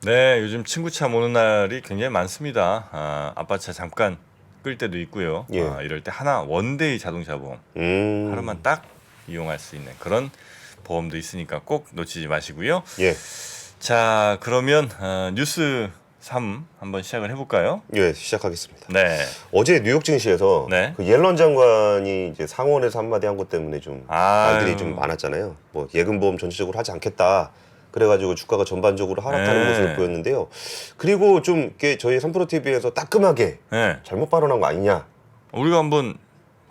네, 요즘 친구 차 모는 날이 굉장히 많습니다. 아빠 차 잠깐 끌 때도 있고요. 예. 이럴 때 하나 원데이 자동차 보험 하루만 딱 이용할 수 있는 그런 보험도 있으니까 꼭 놓치지 마시고요. 예. 자, 그러면 뉴스 3 한번 시작을 해볼까요? 예, 시작하겠습니다. 네. 어제 뉴욕 증시에서 네. 그 옐런 장관이 이제 상원에서 한마디 한 것 때문에 좀 말들이 좀 많았잖아요. 뭐 예금보험 전체적으로 하지 않겠다. 그래가지고 주가가 전반적으로 하락하는 네. 모습을 보였는데요. 그리고 좀 이렇게 저희 3프로 TV에서 따끔하게 네. 잘못 발언한 거 아니냐 우리가 한번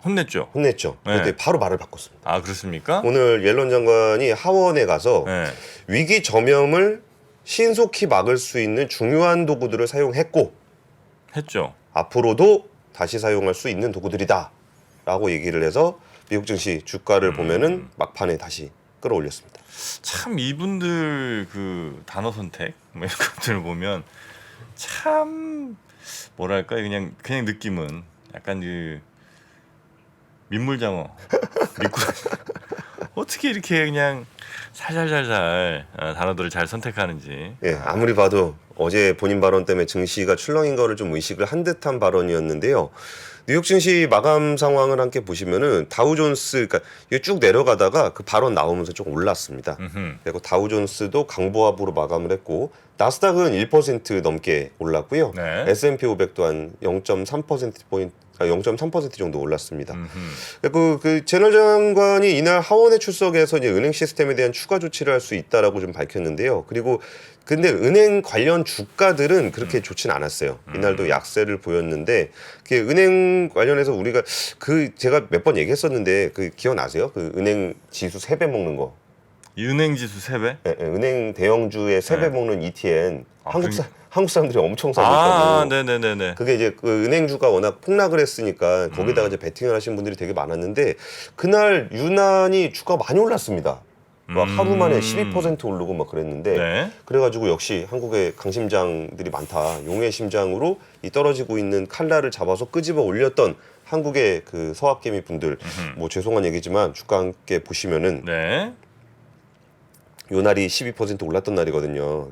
혼냈죠. 혼냈죠. 네. 그때 바로 말을 바꿨습니다. 아, 그렇습니까? 오늘 옐런 장관이 하원에 가서 네. 위기 전염을 신속히 막을 수 있는 중요한 도구들을 사용했고 했죠. 앞으로도 다시 사용할 수 있는 도구들이다 라고 얘기를 해서 미국 증시 주가를 보면은 막판에 다시 끌어올렸습니다. 참 이분들 그 단어 선택 뭐 이런 것들을 보면 참 뭐랄까 그냥 느낌은 약간 그 민물장어 미꾸라 어떻게 이렇게 그냥 살살살살 단어들을 잘 선택하는지. 예, 아무리 봐도 어제 본인 발언 때문에 증시가 출렁인 거를 좀 의식을 한 듯한 발언이었는데요. 뉴욕 증시 마감 상황을 함께 보시면은 다우존스, 그러니까 이게 쭉 내려가다가 그 발언 나오면서 좀 올랐습니다. 그리고 다우존스도 강보합으로 마감을 했고 나스닥은 1% 넘게 올랐고요. 네. S&P 500도 한 0.3% 0.3% 정도 올랐습니다. 그리고 그 제널 장관이 이날 하원에 출석해서 이제 은행 시스템에 대한 추가 조치를 할 수 있다라고 좀 밝혔는데요. 그리고 근데 은행 관련 주가들은 그렇게 좋진 않았어요. 이날도 약세를 보였는데 그 은행 관련해서 우리가 그 제가 몇 번 얘기했었는데 그 기억나세요? 그 은행 지수 3배 먹는 거. 이 은행 지수 3배? 예, 예, 은행 대형주의 3배 네. 먹는 ETN 아, 한국 사람들이 엄청 사고 있다고. 네네네네. 그게 이제 그 은행주가 워낙 폭락을 했으니까 거기다가 이제 베팅을 하신 분들이 되게 많았는데 그날 유난히 주가가 많이 올랐습니다. 막 하루 만에 12% 오르고 막 그랬는데 네. 그래가지고 역시 한국의 강심장들이 많다. 용의 심장으로 이 떨어지고 있는 칼날을 잡아서 끄집어 올렸던 한국의 그 서학개미 분들 뭐 죄송한 얘기지만 주가 함께 보시면은 네. 요 날이 12% 올랐던 날이거든요.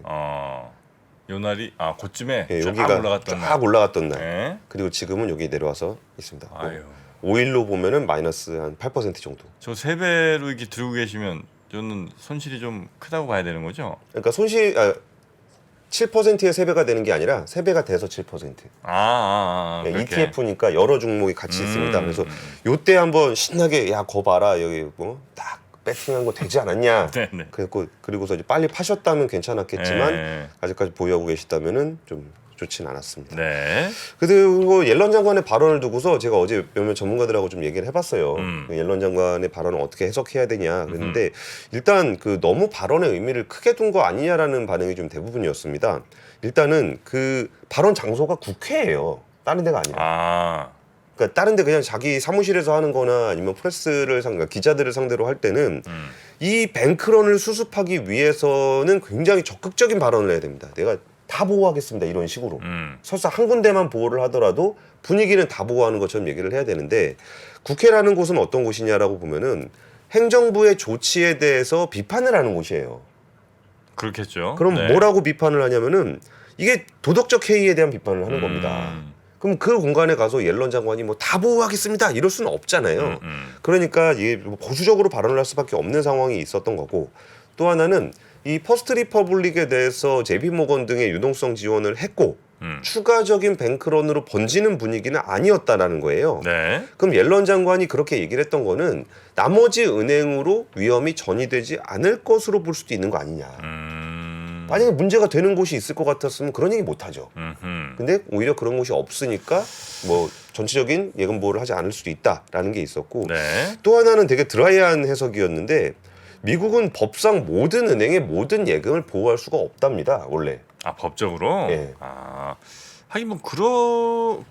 요 날이 그쯤에 예, 쫙 여기가 올라갔던 쫙 날. 올라갔던 날. 네. 그리고 지금은 여기 내려와서 있습니다. 아유. 5일로 보면은 마이너스 한 8% 정도. 저 3배로 이렇게 들고 계시면 저는 손실이 좀 크다고 봐야 되는 거죠? 그러니까 7%의 3배가 되는 게 아니라 3배가 돼서 7%. 그렇게. ETF니까 여러 종목이 같이 있습니다. 그래서 요때 한번 신나게 야, 거 봐라. 여기 뭐 딱 배팅한 거 되지 않았냐. 네네. 그리고서 이제 빨리 파셨다면 괜찮았겠지만 네. 아직까지 보유하고 계시다면은 좀 좋진 않았습니다. 네. 그리고 옐런 장관의 발언을 두고서 제가 어제 몇몇 전문가들하고 좀 얘기를 해봤어요. 옐런 장관의 발언을 어떻게 해석해야 되냐 그랬는데 일단 그 너무 발언의 의미를 크게 둔 거 아니냐라는 반응이 좀 대부분이었습니다. 일단은 그 발언 장소가 국회예요. 다른 데가 아니라. 그러니까 다른 데 그냥 자기 사무실에서 하는 거나 아니면 프레스를 그러니까 기자들을 상대로 할 때는 이 뱅크런을 수습하기 위해서는 굉장히 적극적인 발언을 해야 됩니다. 내가 다 보호하겠습니다. 이런 식으로. 설사 한 군데만 보호를 하더라도 분위기는 다 보호하는 것처럼 얘기를 해야 되는데 국회라는 곳은 어떤 곳이냐라고 보면은 행정부의 조치에 대해서 비판을 하는 곳이에요. 그렇겠죠. 그럼 네. 뭐라고 비판을 하냐면은 이게 도덕적 해이에 대한 비판을 하는 겁니다. 그럼 그 공간에 가서 옐런 장관이 뭐 다 보호하겠습니다 이럴 수는 없잖아요. 그러니까 이게 보수적으로 발언을 할 수밖에 없는 상황이 있었던 거고 또 하나는 이 퍼스트 리퍼블릭에 대해서 JP 모건 등의 유동성 지원을 했고 추가적인 뱅크런으로 번지는 분위기는 아니었다라는 거예요. 네. 그럼 옐런 장관이 그렇게 얘기를 했던 거는 나머지 은행으로 위험이 전이되지 않을 것으로 볼 수도 있는 거 아니냐. 만약에 문제가 되는 곳이 있을 것 같았으면 그런 얘기 못 하죠. 근데 오히려 그런 곳이 없으니까 뭐 전체적인 예금 보호를 하지 않을 수도 있다라는 게 있었고 네. 또 하나는 되게 드라이한 해석이었는데 미국은 법상 모든 은행의 모든 예금을 보호할 수가 없답니다. 원래. 법적으로? 예. 하긴 뭐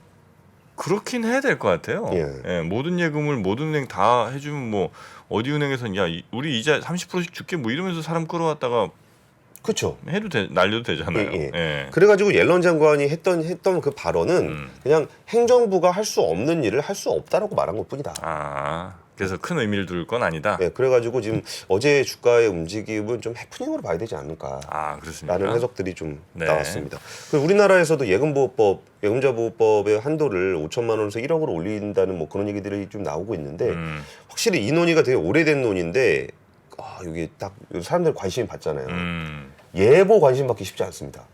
그렇긴 해야 될 것 같아요. 예. 모든 예금을 모든 은행 다 해주면 뭐 어디 은행에선 야 우리 이자 30%씩 줄게 뭐 이러면서 사람 끌어왔다가 그렇죠. 날려도 되잖아요. 예. 예. 그래가지고 옐런 장관이 했던 그 발언은 그냥 행정부가 할 수 없는 일을 할 수 없다라고 말한 것뿐이다. 그래서 큰 의미를 둘 건 아니다. 네, 그래가지고 지금 어제 주가의 움직임은 좀 해프닝으로 봐야 되지 않을까. 아, 그렇습니까? 라는 해석들이 좀 네. 나왔습니다. 그리고 우리나라에서도 예금보호법, 예금자 보호법의 한도를 5천만 원에서 1억으로 올린다는 뭐 그런 얘기들이 좀 나오고 있는데 확실히 이 논의가 되게 오래된 논의인데 이게 딱 사람들 관심이 받잖아요. 예보 관심 받기 쉽지 않습니다.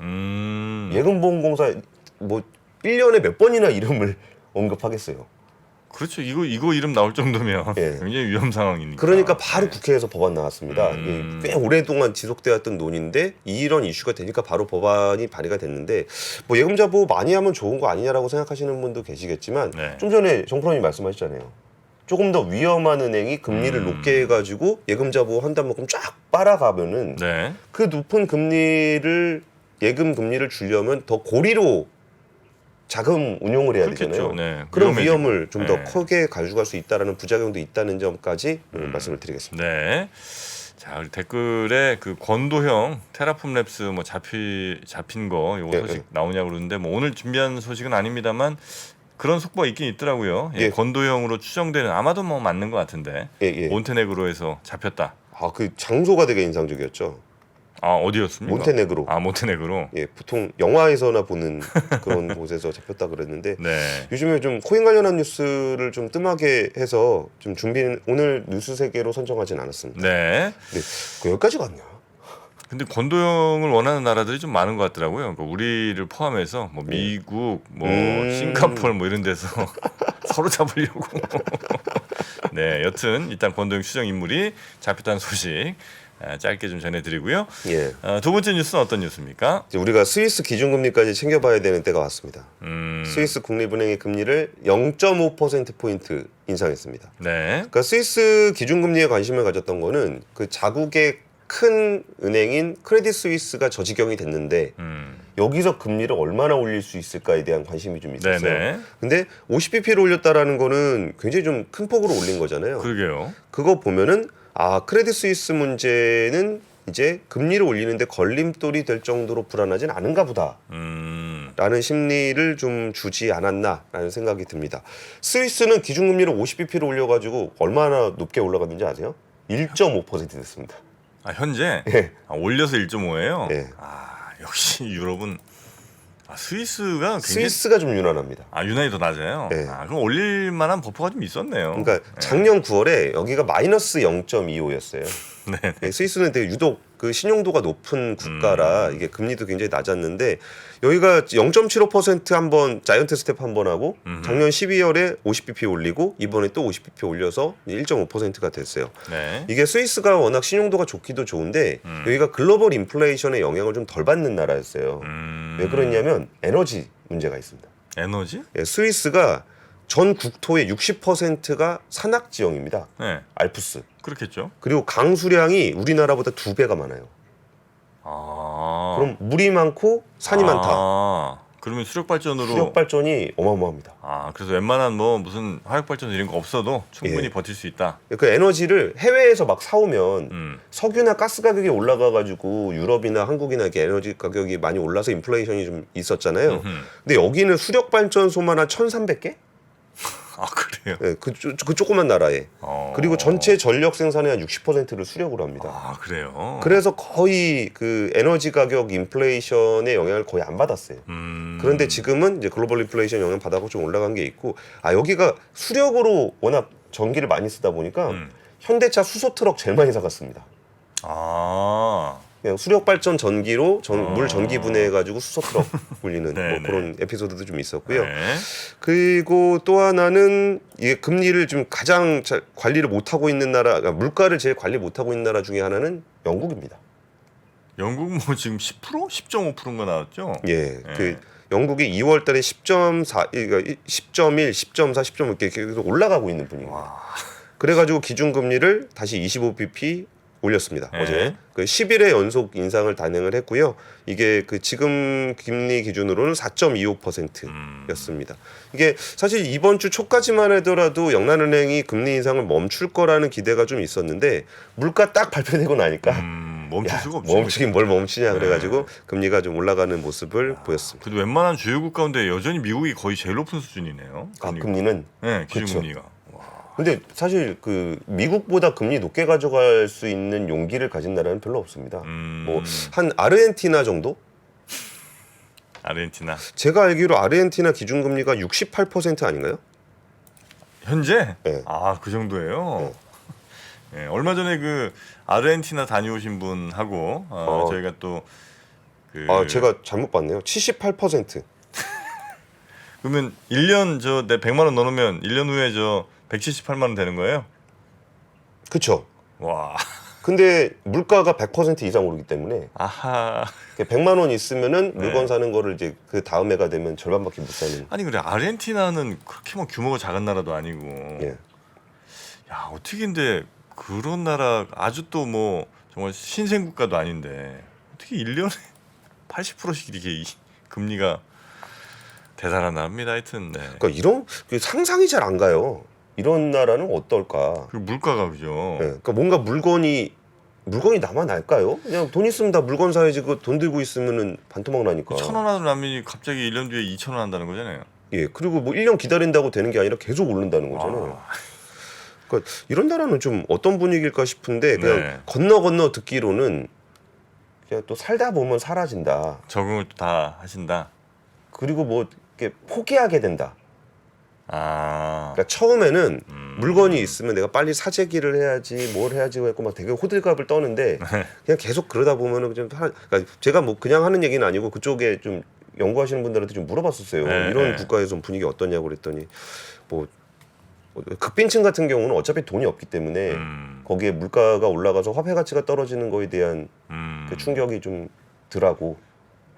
예금보험공사 뭐 1년에 몇 번이나 이름을 언급하겠어요. 그렇죠. 이거 이름 나올 정도면 예. 굉장히 위험 상황이니까. 그러니까 바로 국회에서 법안 나왔습니다. 이게 꽤 오랫동안 지속되었던 논의인데 이런 이슈가 되니까 바로 법안이 발의가 됐는데 뭐 예금자 보호 많이 하면 좋은 거 아니냐라고 생각하시는 분도 계시겠지만 네. 좀 전에 정프로님 말씀하셨잖아요. 조금 더 위험한 은행이 금리를 높게 해가지고 예금자 보호 한다면 그럼 쫙 빨아가면은 네. 그 높은 금리를 예금 금리를 주려면 더 고리로 자금 운용을 해야 그렇겠죠. 되잖아요. 네. 그런 위험해지고. 위험을 좀 더 네. 크게 가져갈 수 있다라는 부작용도 있다는 점까지 말씀을 드리겠습니다. 네. 자, 우리 댓글에 그 권도형 테라폼 랩스 뭐 잡힌 거 요거 예, 소식 예. 나오냐고 그러는데 뭐 오늘 준비한 소식은 아닙니다만 그런 속보가 있긴 있더라고요. 예, 예. 권도형으로 추정되는 아마도 뭐 맞는 것 같은데 예. 몬테네그로에서 잡혔다. 그 장소가 되게 인상적이었죠. 아, 어디였습니까? 몬테네그로. 아, 몬테네그로. 예, 보통 영화에서나 보는 그런 곳에서 잡혔다 그랬는데 네. 요즘에 좀 코인 관련한 뉴스를 좀 뜸하게 해서 좀 준비는 오늘 뉴스 세계로 선정하진 않았습니다. 네. 근데 여기까지 갔냐? 근데 권도형을 원하는 나라들이 좀 많은 것 같더라고요. 그러니까 우리를 포함해서 뭐 미국, 뭐 싱가포르 뭐 이런 데서 서로 잡으려고. 네, 여튼 일단 권도형 추정 인물이 잡혔다는 소식 짧게 좀 전해드리고요. 예. 두 번째 뉴스는 어떤 뉴스입니까? 이제 우리가 스위스 기준금리까지 챙겨봐야 되는 때가 왔습니다. 스위스 국립은행의 금리를 0.5%포인트 인상했습니다. 네. 그러니까 스위스 기준금리에 관심을 가졌던 거는 그 자국의 큰 은행인 크레딧 스위스가 저지경이 됐는데 여기서 금리를 얼마나 올릴 수 있을까에 대한 관심이 좀 있었어요. 네네. 근데 50bp를 올렸다라는 거는 굉장히 좀 큰 폭으로 올린 거잖아요. 그러게요. 그거 보면은 크레딧 스위스 문제는 이제 금리를 올리는데 걸림돌이 될 정도로 불안하진 않은가 보다. 라는 심리를 좀 주지 않았나라는 생각이 듭니다. 스위스는 기준금리를 50bp를 올려가지고 얼마나 높게 올라갔는지 아세요? 1.5% 됐습니다. 아, 현재 예. 올려서 1.5예요. 예. 아, 역시 유럽은 스위스가 굉장히 스위스가 좀 유난합니다. 유난히 더 낮아요. 네. 그럼 올릴 만한 버퍼가 좀 있었네요. 그러니까 작년 9월에 여기가 마이너스 0.25였어요. 네. 스위스는 되게 유독 그 신용도가 높은 국가라 이게 금리도 굉장히 낮았는데 여기가 0.75% 한번 자이언트 스텝 한번 하고 작년 12월에 50bp 올리고 이번에 또 50bp 올려서 1.5%가 됐어요. 네. 이게 스위스가 워낙 신용도가 좋기도 좋은데 여기가 글로벌 인플레이션의 영향을 좀 덜 받는 나라였어요. 왜 그러냐면 에너지 문제가 있습니다. 에너지? 예, 스위스가 전 국토의 60%가 산악 지형입니다. 네. 알프스. 그렇겠죠. 그리고 강수량이 우리나라보다 2배가 많아요. 그럼 물이 많고 산이 많다. 그러면 수력 발전으로 수력 발전이 어마어마합니다. 그래서 웬만한 뭐 무슨 화력 발전 이런 거 없어도 충분히 예. 버틸 수 있다. 그 에너지를 해외에서 막 사오면 석유나 가스 가격이 올라가가지고 유럽이나 한국이나 이렇게 에너지 가격이 많이 올라서 인플레이션이 좀 있었잖아요. 근데 여기는 수력 발전소만 한 1,300개? 그래요. 네, 그 조그만 나라에. 그리고 전체 전력 생산의 한 60%를 수력으로 합니다. 그래요. 그래서 거의 그 에너지 가격 인플레이션의 영향을 거의 안 받았어요. 그런데 지금은 이제 글로벌 인플레이션 영향 받아고 좀 올라간 게 있고, 여기가 수력으로 워낙 전기를 많이 쓰다 보니까 현대차 수소 트럭 제일 많이 사갔습니다. 그냥 수력 발전 전기로 물 전기 분해해가지고 수소 트럭 굴리는 뭐 그런 에피소드도 좀 있었고요. 네. 그리고 또 하나는 이게 금리를 좀 가장 잘 관리를 못하고 있는 나라, 그러니까 물가를 제일 관리 못하고 있는 나라 중에 하나는 영국입니다. 영국 뭐 지금 10%? 10.5%인가 나왔죠? 예, 그 영국이 2월달에 10.4, 그러니까 10.1, 10.4, 10.5 이렇게 계속 올라가고 있는 분위기입니다. 그래가지고 기준금리를 다시 25bp 올렸습니다. 어제 그 10일의 연속 인상을 단행을 했고요. 이게 그 지금 금리 기준으로는 4.25%였습니다. 이게 사실 이번 주 초까지만 하더라도 영란은행이 금리 인상을 멈출 거라는 기대가 좀 있었는데 물가 딱 발표되고 나니까 멈출 수가 없죠. 멈추긴 뭘 멈추냐 그래가지고 금리가 좀 올라가는 모습을 보였습니다. 그래도 웬만한 주요국 가운데 여전히 미국이 거의 제일 높은 수준이네요. 금리는 네, 기준금리가. 근데 사실 그 미국보다 금리 높게 가져갈 수 있는 용기를 가진 나라는 별로 없습니다. 뭐 한 아르헨티나 정도? 아르헨티나 제가 알기로 아르헨티나 기준금리가 68% 아닌가요? 현재? 네. 아, 그 정도예요. 예, 얼마 전에 그 아르헨티나 다녀오신 분하고 저희가 또 그 제가 잘못 봤네요. 78%. 그러면 1년 내 100만 원 넣으면 1년 후에 178만 원 되는 거예요? 그쵸. 와. 근데 물가가 100% 이상 오르기 때문에 아하. 100만 원 있으면은 물건 네. 사는 거를 이제 그 다음 해가 되면 절반밖에 못 사는. 아니 그래 아르헨티나는 그렇게 뭐 규모가 작은 나라도 아니고. 예. 야, 어떻게 근데 그런 나라 아주 또 뭐 정말 신생 국가도 아닌데 어떻게 1년에 80%씩 이렇게 금리가 대단한 나라입니다. 하여튼 네. 그러니까 이런 상상이 잘 안 가요. 이런 나라는 어떨까? 그 물가가 그죠. 예. 그러니까 뭔가 물건이 남아 날까요? 그냥 돈 있으면 다 물건 사야지. 그 돈 들고 있으면은 반토막 나니까. 1,000원 하는 라면이 갑자기 1년 뒤에 2,000원 한다는 거잖아요. 예. 그리고 뭐 1년 기다린다고 되는 게 아니라 계속 오른다는 거잖아요. 그러니까 이런 나라는 좀 어떤 분위기일까 싶은데 그냥 네. 건너 듣기로는 그냥 또 살다 보면 사라진다. 적응을 또 다 하신다. 그리고 뭐 이렇게 포기하게 된다. 아. 그러니까 처음에는 물건이 있으면 내가 빨리 사재기를 해야지 뭘 해야지 했고 막 되게 호들갑을 떠는데 그냥 계속 그러다 보면은 그러니까 제가 뭐 그냥 하는 얘기는 아니고 그쪽에 좀 연구하시는 분들한테 좀 물어봤었어요. 네, 이런 네. 국가에서 분위기 어떠냐고 그랬더니 뭐 극빈층 같은 경우는 어차피 돈이 없기 때문에 거기에 물가가 올라가서 화폐 가치가 떨어지는 거에 대한 그 충격이 좀 덜하고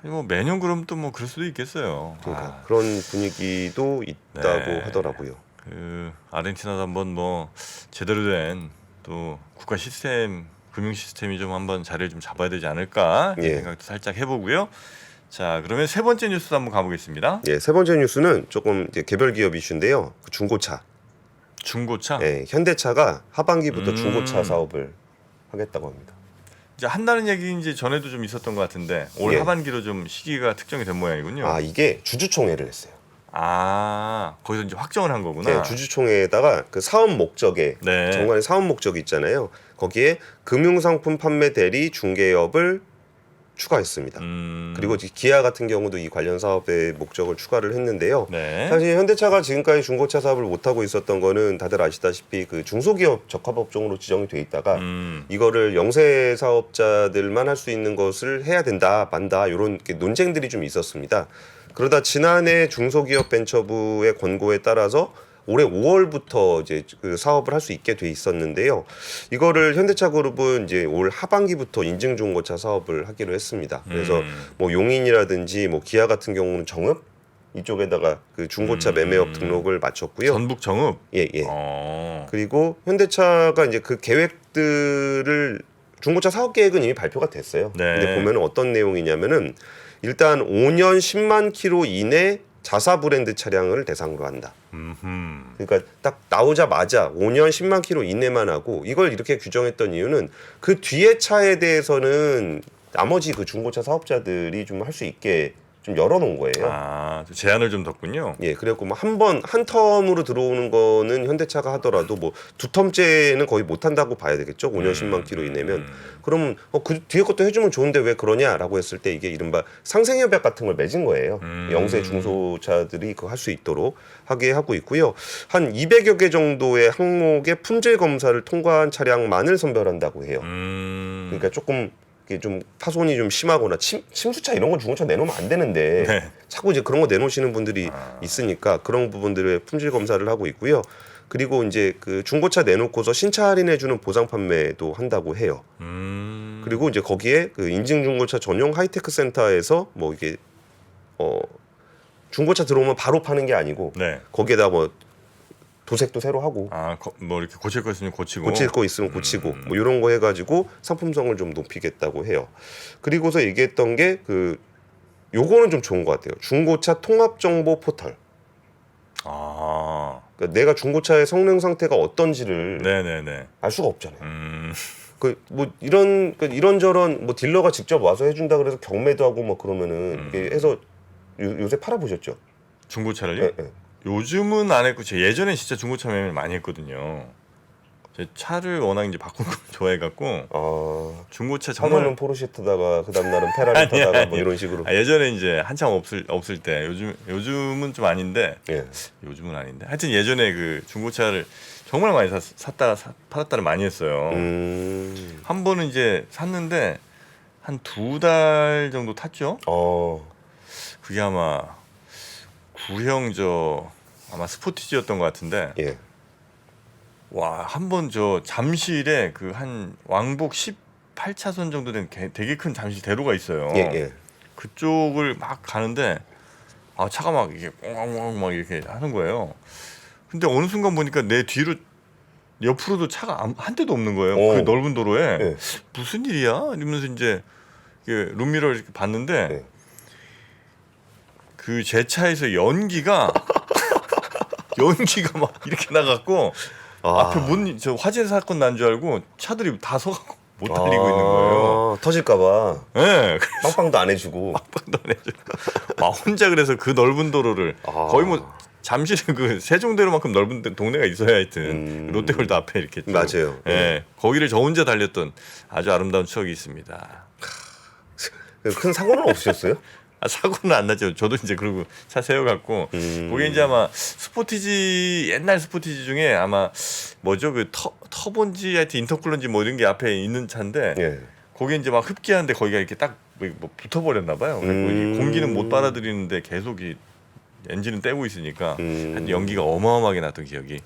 뭐 매년 그럼 또 뭐 그럴 수도 있겠어요. 그러니까 그런 분위기도 있다고 네. 하더라고요. 그 아르헨티나도 한번 뭐 제대로 된 또 국가 시스템 금융 시스템이 좀 한번 자리를 좀 잡아야 되지 않을까 예. 생각도 살짝 해보고요. 자, 그러면 세 번째 뉴스도 한번 가보겠습니다. 예, 세 번째 뉴스는 조금 이제 개별 기업 이슈인데요. 그 중고차. 중고차. 예, 현대차가 하반기부터 음. 중고차 사업을 하겠다고 합니다. 이제 한다는 얘기 이제 전에도 좀 있었던 것 같은데 올 예. 하반기로 좀 시기가 특정이 된 모양이군요. 아, 이게 주주총회를 했어요. 거기서 이제 확정을 한 거구나. 네, 주주총회에다가 그 사업 목적에 네. 정관의 사업 목적이 있잖아요. 거기에 금융상품 판매 대리 중개업을 추가했습니다. 그리고 기아 같은 경우도 이 관련 사업의 목적을 추가를 했는데요. 네. 사실 현대차가 지금까지 중고차 사업을 못 하고 있었던 거는 다들 아시다시피 그 중소기업 적합업종으로 지정이 돼 있다가 이거를 영세 사업자들만 할 수 있는 것을 해야 된다, 만다 이런 논쟁들이 좀 있었습니다. 그러다 지난해 중소기업벤처부의 권고에 따라서 올해 5월부터 이제 그 사업을 할 수 있게 돼 있었는데요. 이거를 현대차그룹은 이제 올 하반기부터 인증 중고차 사업을 하기로 했습니다. 그래서 뭐 용인이라든지 뭐 기아 같은 경우는 정읍 이쪽에다가 그 중고차 매매업 등록을 마쳤고요. 전북 정읍. 예, 예. 어. 그리고 현대차가 이제 그 계획들을 중고차 사업 계획은 이미 발표가 됐어요. 네. 근데 보면은 어떤 내용이냐면은 일단 5년 10만 킬로 이내 자사 브랜드 차량을 대상으로 한다. 그러니까 딱 나오자마자 5년 10만 킬로 이내만 하고 이걸 이렇게 규정했던 이유는 그 뒤에 차에 대해서는 나머지 그 중고차 사업자들이 좀 할 수 있게 좀 열어놓은 거예요. 제한을 좀 뒀군요. 예, 그래갖고 뭐 한 텀으로 들어오는 거는 현대차가 하더라도 뭐 두 텀째는 거의 못 한다고 봐야 되겠죠. 5년 10만 킬로 이내면. 그러면 그 뒤에 것도 해주면 좋은데 왜 그러냐라고 했을 때 이게 이른바 상생협약 같은 걸 맺은 거예요. 영세 중소차들이 그거 할 수 있도록 하게 하고 있고요. 한 200여 개 정도의 항목의 품질 검사를 통과한 차량만을 선별한다고 해요. 그러니까 조금 이게 좀 파손이 좀 심하거나 침수차 이런 건 중고차 내놓으면 안 되는데 네. 자꾸 이제 그런 거 내놓으시는 분들이 있으니까 그런 부분들의 품질 검사를 하고 있고요. 그리고 이제 그 중고차 내놓고서 신차 할인해주는 보상 판매도 한다고 해요. 그리고 이제 거기에 그 인증 중고차 전용 하이테크 센터에서 뭐 이게 중고차 들어오면 바로 파는 게 아니고 네. 거기에다 뭐 도색도 새로 하고 뭐 이렇게 고칠 거 있으면 고치고. 고칠 거 있으면 고치고 뭐 이런 거 해가지고 상품성을 좀 높이겠다고 해요. 그리고서 얘기했던 게 그 요거는 좀 좋은 것 같아요. 중고차 통합 정보 포털. 그러니까 내가 중고차의 성능 상태가 어떤지를 네네네. 알 수가 없잖아요. 그 뭐 이런저런 뭐 딜러가 직접 와서 해준다 그래서 경매도 하고 뭐 그러면은 이게 해서 요새 팔아보셨죠? 중고차를요? 네, 네. 요즘은 안 했고 제가 예전에 진짜 중고차 매매를 많이 했거든요. 제 차를 워낙 이제 바꾸는 걸 좋아해갖고 중고차 한 번은 정말 포르쉐 타다가 그 다음 날은 페라리 타다가 뭐 이런 식으로. 예전에 이제 한참 없을 때 요즘은 좀 아닌데 예. 요즘은 아닌데 하여튼 예전에 그 중고차를 정말 많이 샀다가 팔았다를 많이 했어요. 한 번은 이제 샀는데 한 2달 정도 탔죠. 그게 아마 구형 아마 스포티지였던 것 같은데 예. 와, 한 번 저 잠실에 그 한 왕복 18차선 정도 된 되게 큰 잠실 대로가 있어요. 예, 예. 그쪽을 막 가는데 차가 막 이게 꽁꽁꽁 막 이렇게 하는 거예요. 근데 어느 순간 보니까 내 뒤로 옆으로도 차가 한 대도 없는 거예요. 그 넓은 도로에. 예. 무슨 일이야? 이러면서 이제 룸미러를 이렇게 봤는데 예. 그 제 차에서 연기가 막 이렇게 나갔고 앞에 저 화재 사건 난 줄 알고 차들이 다 서갖고 못 달리고 있는 거예요. 터질까봐. 네. 빵빵도 안 해주고. 빵빵도 안 해주고. 막 혼자 그래서 그 넓은 도로를 거의 뭐 잠실에 그 세종대로만큼 넓은 동네가 있어야 하여튼 롯데월드 앞에 이렇게 쭉. 맞아요. 예. 거기를 저 혼자 달렸던 아주 아름다운 추억이 있습니다. 큰 사고는 없으셨어요? 사고는 안 나죠. 저도 이제 그러고 차 세워갖고 그게 이제 아마 스포티지 옛날 스포티지 중에 아마 뭐죠 그 터본지 하여튼 인터쿨러인지 뭐 이런 게 앞에 있는 차인데 예. 거기 이제 막 흡기하는데 거기가 이렇게 딱 뭐 붙어버렸나 봐요. 그리고 이 공기는 못 빨아들이는데 계속 이 엔진은 떼고 있으니까 하여튼 연기가 어마어마하게 났던 기억이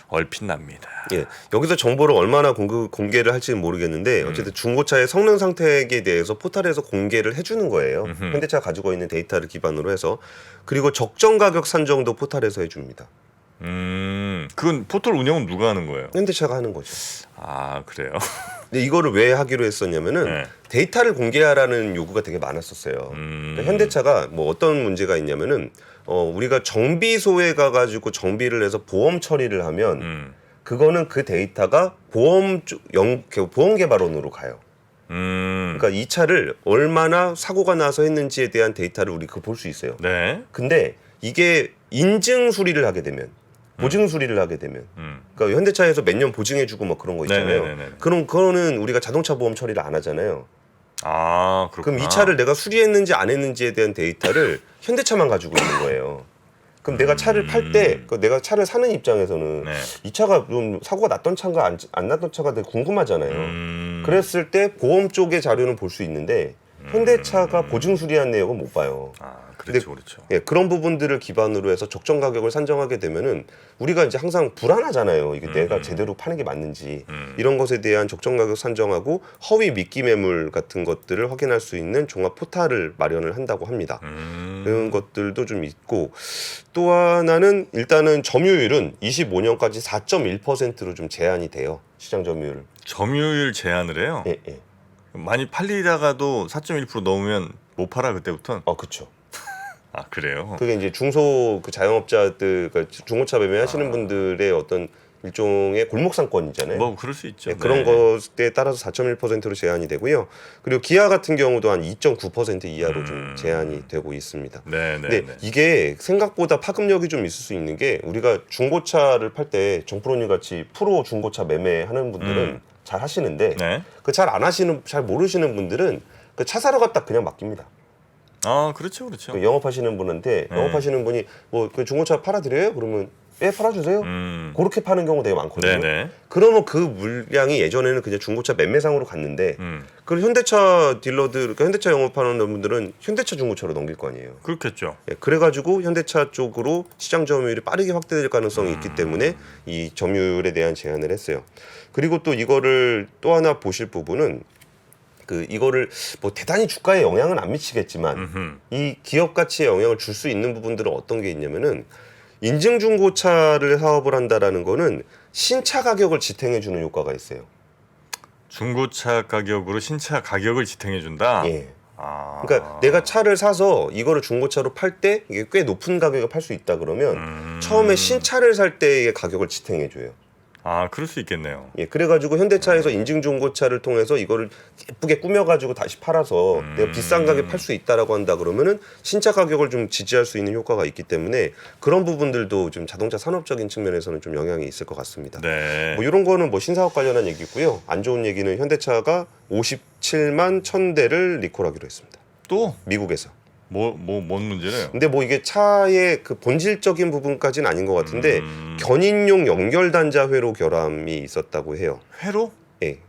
얼핏 납니다. 예, 여기서 정보를 얼마나 공개를 할지는 모르겠는데 어쨌든 중고차의 성능 상태에 대해서 포탈에서 공개를 해주는 거예요. 현대차가 가지고 있는 데이터를 기반으로 해서. 그리고 적정 가격 산정도 포탈에서 해줍니다. 그건 포털 운영은 누가 하는 거예요? 현대차가 하는 거죠. 아, 그래요? 근데 이거를 왜 하기로 했었냐면은 네. 데이터를 공개하라는 요구가 되게 많았었어요. 그러니까 현대차가 뭐 어떤 문제가 있냐면은 우리가 정비소에 가가지고 정비를 해서 보험 처리를 하면 그거는 그 데이터가 보험 개발원으로 가요. 그러니까 이 차를 얼마나 사고가 나서 했는지에 대한 데이터를 우리가 볼 수 있어요. 네. 근데 이게 인증 수리를 하게 되면 보증 수리를 하게 되면 그러니까 현대차에서 몇 년 보증해주고 뭐 그런 거 있잖아요. 네네네네. 그럼 그거는 우리가 자동차 보험 처리를 안 하잖아요. 아, 그렇구나. 그럼 이 차를 내가 수리했는지 안 했는지에 대한 데이터를 현대차만 가지고 있는 거예요. 그럼 내가 차를 팔 때, 내가 차를 사는 입장에서는 네. 이 차가 좀 사고가 났던 차인가 안 났던 차가 되게 궁금하잖아요. 그랬을 때 보험 쪽의 자료는 볼 수 있는데 현대차가 보증 수리한 내역은 못 봐요. 그렇죠, 그렇죠. 예, 그런 부분들을 기반으로 해서 적정 가격을 산정하게 되면은 우리가 이제 항상 불안하잖아요. 이게 내가 제대로 파는 게 맞는지 이런 것에 대한 적정 가격 산정하고 허위 미끼 매물 같은 것들을 확인할 수 있는 종합 포탈을 마련을 한다고 합니다. 그런 것들도 좀 있고 또 하나는 일단은 점유율은 25년까지 4.1%로 좀 제한이 돼요. 시장 점유율. 점유율 제한을 해요? 예, 예. 많이 팔리다가도 4.1% 넘으면 못 팔아 그때부터? 그렇죠. 아, 그래요? 그게 이제 중소 그 자영업자들, 그러니까 중고차 매매하시는 분들의 어떤 일종의 골목상권이잖아요. 뭐 그럴 수 있죠. 네, 그런 것에 따라서 4.1%로 제한이 되고요. 그리고 기아 같은 경우도 한 2.9% 이하로 좀 제한이 되고 있습니다. 네, 근데 이게 생각보다 파급력이 좀 있을 수 있는 게 우리가 중고차를 팔 때 정프로님 같이 프로 중고차 매매하는 분들은 잘 하시는데 네. 그 잘 모르시는 분들은 그 차 사러 갔다 그냥 맡깁니다. 아, 그렇죠, 그렇죠. 그 영업하시는 분한테 영업하시는 분이 뭐 그 중고차 팔아드려요? 그러면 예, 팔아주세요. 그렇게 파는 경우 되게 많거든요. 네네. 그러면 그 물량이 예전에는 그냥 중고차 매매상으로 갔는데 그걸 현대차 딜러들, 그러니까 현대차 영업하는 분들은 현대차 중고차로 넘길 거 아니에요. 그렇겠죠. 예, 그래가지고 현대차 쪽으로 시장 점유율이 빠르게 확대될 가능성이 있기 때문에 이 점유율에 대한 제한을 했어요. 그리고 또 이거를 또 하나 보실 부분은 이거를 뭐 대단히 주가에 영향은 안 미치겠지만 이 기업 가치에 영향을 줄 수 있는 부분들은 어떤 게 있냐면은 인증 중고차를 사업을 한다라는 거는 신차 가격을 지탱해 주는 효과가 있어요. 중고차 가격으로 신차 가격을 지탱해 준다. 예. 그러니까 내가 차를 사서 이거를 중고차로 팔 때 이게 꽤 높은 가격에 팔 수 있다 그러면 처음에 신차를 살 때의 가격을 지탱해 줘요. 아, 그럴 수 있겠네요. 예, 그래가지고 현대차에서 인증 중고차를 통해서 이거를 예쁘게 꾸며가지고 다시 팔아서 내가 비싼 가격에 팔 수 있다라고 한다 그러면은 신차 가격을 좀 지지할 수 있는 효과가 있기 때문에 그런 부분들도 좀 자동차 산업적인 측면에서는 좀 영향이 있을 것 같습니다. 네. 뭐 이런 거는 뭐 신사업 관련한 얘기고요. 안 좋은 얘기는 현대차가 57만 1,000대를 리콜하기로 했습니다. 또 미국에서. 뭔 문제래요? 근데 뭐 이게 차의 그 본질적인 부분까지는 아닌 것 같은데 견인용 연결 단자 회로 결함이 있었다고 해요. 회로? 예.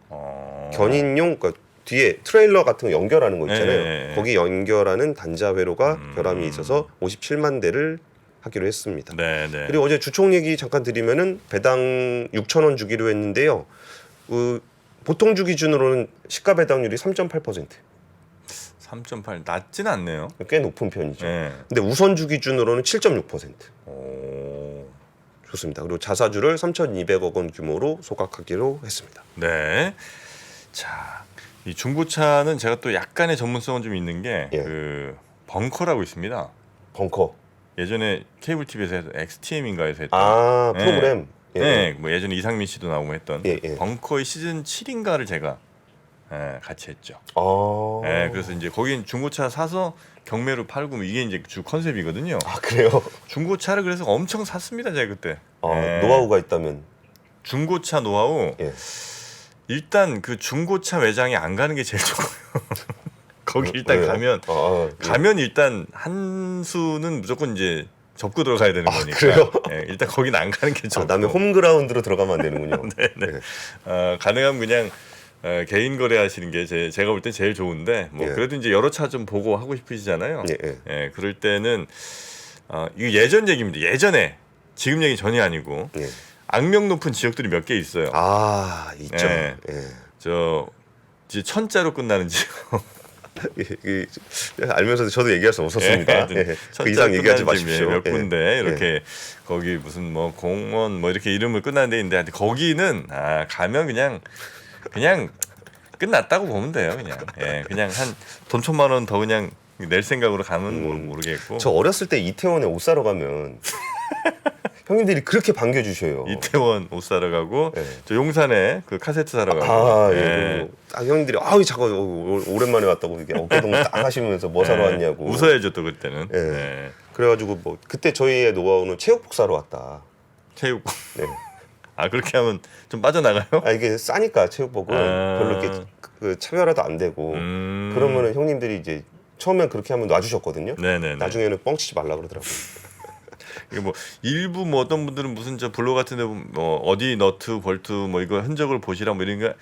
견인용 그러니까 뒤에 트레일러 같은 거 연결하는 거 있잖아요. 네. 거기 연결하는 단자 회로가 결함이 있어서 57만 대를 하기로 했습니다. 네. 그리고 어제 주총 얘기 잠깐 드리면은 배당 6,000원 주기로 했는데요. 보통 주 기준으로는 시가 배당률이 3.8%. 3.8 낮진 않네요. 꽤 높은 편이죠. 네. 근데 우선 주 기준으로는 7.6%. 오. 좋습니다. 그리고 자사주를 3,200억 원 규모로 소각하기로 했습니다. 네. 자, 이 중고차는 제가 또 약간의 전문성은 좀 있는 게 예. 그 벙커라고 있습니다. 벙커. 예전에 케이블 TV에서 해서 XTM인가에서 했던 프로그램. 예. 네, 뭐 예전에 이상민 씨도 나오고 했던 예. 벙커의 시즌 7인가를 제가 같이 했죠. 아. 그래서 이제 거긴 중고차 사서 경매로 팔고 이게 이제 주 컨셉이거든요. 아, 그래요? 중고차를 그래서 엄청 샀습니다, 제가 그때. 노하우가 있다면. 중고차 노하우. 예. 일단 그 중고차 매장에 안 가는 게 제일 좋고요. 거기 일단 왜요? 가면 일단 한 수는 무조건 이제 접고 들어가야 되는 거니까. 그래요? 일단 거기는 안 가는 게 좋고. 남의 홈그라운드로 들어가면 안 되는군요. 네. 가능하면 그냥 개인 거래하시는 게 제가 볼 땐 제일 좋은데 뭐 예. 그래도 이제 여러 차 좀 보고 하고 싶으시잖아요. 예. 그럴 때는 이거 예전 얘기입니다. 예전에 지금 얘기 전혀 아니고 예. 악명 높은 지역들이 몇 개 있어요. 아, 있죠. 예. 저 이제 천자로 끝나는 지역. 알면서도 저도 얘기할 수 없었습니다. 그 이상 얘기하지 마십시오. 몇 군데 이렇게 거기 무슨 뭐 공원 뭐 이렇게 이름을 끝나는 데 있는데 거기는 가면 그냥 끝났다고 보면 돼요. 그냥 한 돈 1,000만 원 더 그냥 낼 생각으로 가면 모르겠고. 저 어렸을 때 이태원에 옷 사러 가면 형님들이 그렇게 반겨주셔요. 이태원 옷 사러 가고 저 용산에 그 카세트 사러 가고. 형님들이 자꾸 오랜만에 왔다고 이렇게 어깨동무 딱 하시면서 뭐 사러 왔냐고. 웃어야죠 또 그때는. 그래가지고 뭐 그때 저희의 노하우는 체육복 사러 왔다. 체육복. 그렇게 하면 좀 빠져나가요? 이게 싸니까 체육복은 별로 이렇게 차별화도 안 되고 그러면은 형님들이 이제 처음엔 그렇게 하면 놔주셨거든요. 네네네. 나중에는 뻥치지 말라 그러더라고요. 이게 뭐 일부 뭐 어떤 분들은 무슨 저 블로그 같은데 뭐 어디 너트 볼트 뭐 이거 흔적을 보시라 뭐 이런 거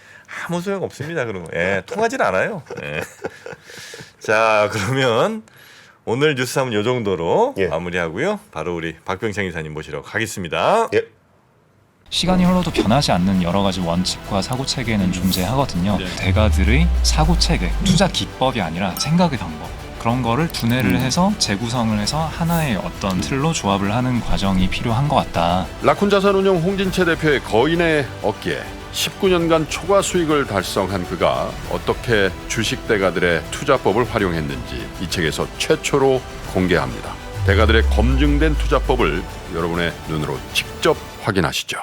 아무 소용 없습니다. 그런 거. 통하질 않아요. 자, 그러면 오늘 뉴스 한번 이 정도로 마무리하고요. 바로 우리 박병창 이사님 모시러 가겠습니다. 예. 시간이 흘러도 변하지 않는 여러 가지 원칙과 사고 체계는 존재하거든요. 대가들의 사고 체계, 투자 기법이 아니라 생각의 방법. 그런 거를 분해를 해서 재구성을 해서 하나의 어떤 틀로 조합을 하는 과정이 필요한 것 같다. 라쿤 자산운용 홍진채 대표의 거인의 어깨에 19년간 초과 수익을 달성한 그가 어떻게 주식 대가들의 투자법을 활용했는지 이 책에서 최초로 공개합니다. 대가들의 검증된 투자법을 여러분의 눈으로 직접 확인하시죠.